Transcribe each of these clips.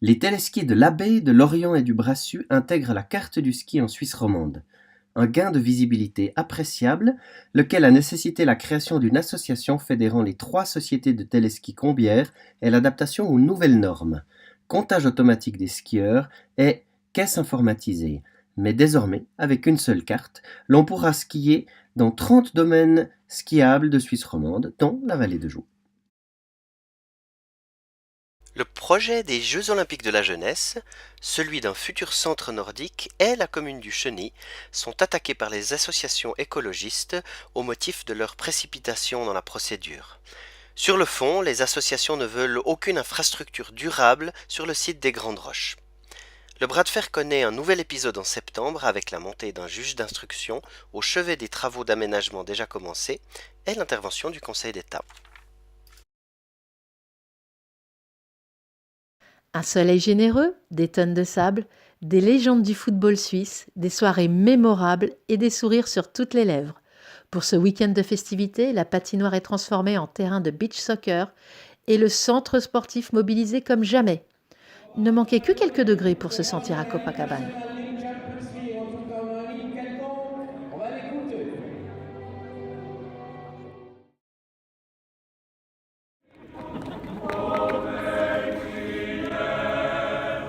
Les téléskis de l'Abbé, de Lorient et du Brassus intègrent la carte du ski en Suisse romande. Un gain de visibilité appréciable, lequel a nécessité la création d'une association fédérant les 3 sociétés de téléski combières et l'adaptation aux nouvelles normes. Comptage automatique des skieurs et caisse informatisée. Mais désormais, avec une seule carte, l'on pourra skier dans 30 domaines skiables de Suisse romande, dont la vallée de Joux. Le projet des Jeux olympiques de la jeunesse, celui d'un futur centre nordique et la commune du Cheny sont attaqués par les associations écologistes au motif de leur précipitation dans la procédure. Sur le fond, les associations ne veulent aucune infrastructure durable sur le site des Grandes Roches. Le bras de fer connaît un nouvel épisode en septembre avec la montée d'un juge d'instruction au chevet des travaux d'aménagement déjà commencés et l'intervention du Conseil d'État. Un soleil généreux, des tonnes de sable, des légendes du football suisse, des soirées mémorables et des sourires sur toutes les lèvres. Pour ce week-end de festivités, la patinoire est transformée en terrain de beach soccer et le centre sportif mobilisé comme jamais. Il ne manquait que quelques degrés pour se sentir à Copacabana.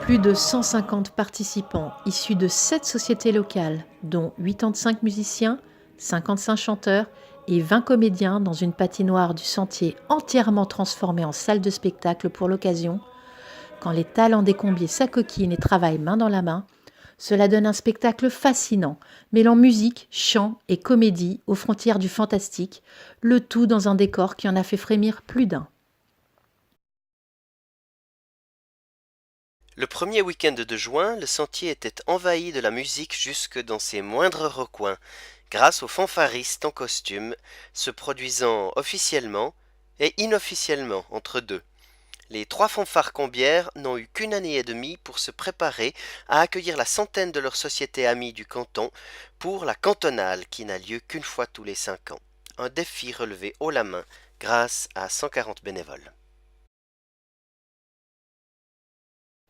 Plus de 150 participants issus de 7 sociétés locales, dont 85 musiciens, 55 chanteurs et 20 comédiens dans une patinoire du Sentier entièrement transformée en salle de spectacle pour l'occasion. Quand les talents des Combiers s'acoquinent et travaillent main dans la main, cela donne un spectacle fascinant, mêlant musique, chant et comédie aux frontières du fantastique, le tout dans un décor qui en a fait frémir plus d'un. Le premier week-end de juin, le sentier était envahi de la musique jusque dans ses moindres recoins, grâce aux fanfaristes en costume, se produisant officiellement et inofficiellement entre deux. Les 3 fanfares combières n'ont eu qu'une année et demie pour se préparer à accueillir la centaine de leurs sociétés amies du canton pour la cantonale qui n'a lieu qu'une fois tous les 5 ans. Un défi relevé haut la main grâce à 140 bénévoles.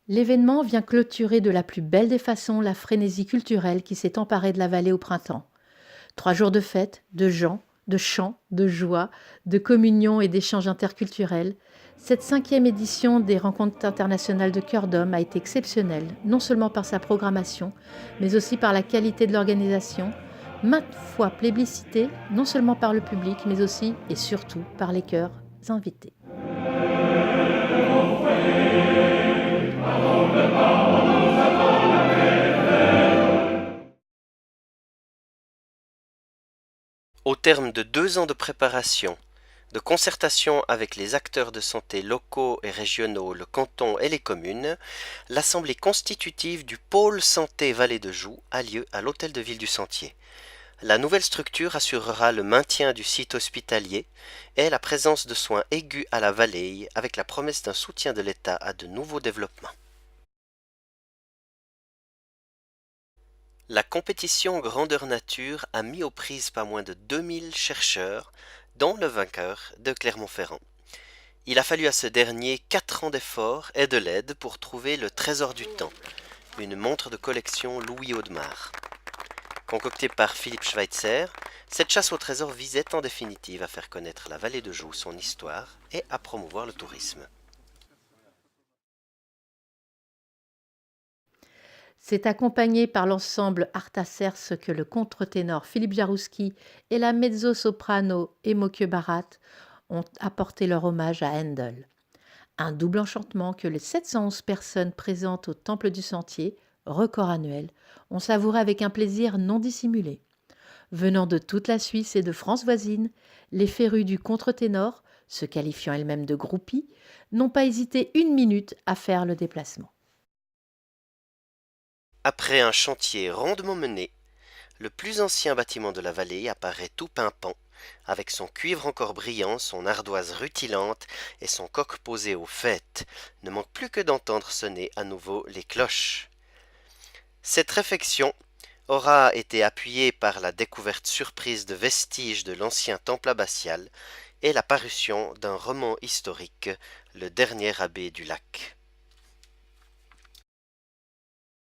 L'événement vient clôturer de la plus belle des façons la frénésie culturelle qui s'est emparée de la vallée au printemps. 3 jours de fête, de gens, de chants, de joie, de communion et d'échanges interculturels, cette 5e édition des Rencontres internationales de Cœur d'Homme a été exceptionnelle, non seulement par sa programmation, mais aussi par la qualité de l'organisation, maintes fois plébiscitée, non seulement par le public, mais aussi et surtout par les chœurs invités. Au terme de 2 ans de préparation, de concertation avec les acteurs de santé locaux et régionaux, le canton et les communes, l'assemblée constitutive du pôle santé Vallée de Joux a lieu à l'hôtel de ville du Sentier. La nouvelle structure assurera le maintien du site hospitalier et la présence de soins aigus à la vallée avec la promesse d'un soutien de l'État à de nouveaux développements. La compétition grandeur nature a mis aux prises pas moins de 2000 chercheurs, dont le vainqueur de Clermont-Ferrand. Il a fallu à ce dernier 4 ans d'efforts et de l'aide pour trouver le trésor du temps, une montre de collection Louis Audemars. Concoctée par Philippe Schweitzer, cette chasse au trésor visait en définitive à faire connaître la vallée de Joux, son histoire et à promouvoir le tourisme. C'est accompagné par l'ensemble Artaserse que le contre-ténor Philippe Jarouski et la mezzo-soprano Emoke Barat ont apporté leur hommage à Handel. Un double enchantement que les 711 personnes présentes au Temple du Sentier, record annuel, ont savouré avec un plaisir non dissimulé. Venant de toute la Suisse et de France voisine, les férus du contre-ténor, se qualifiant elles-mêmes de groupies, n'ont pas hésité une minute à faire le déplacement. Après un chantier rondement mené, le plus ancien bâtiment de la vallée apparaît tout pimpant, avec son cuivre encore brillant, son ardoise rutilante et son coq posé au faîte. Ne manque plus que d'entendre sonner à nouveau les cloches. Cette réfection aura été appuyée par la découverte surprise de vestiges de l'ancien temple abbatial et la parution d'un roman historique, Le dernier abbé du lac.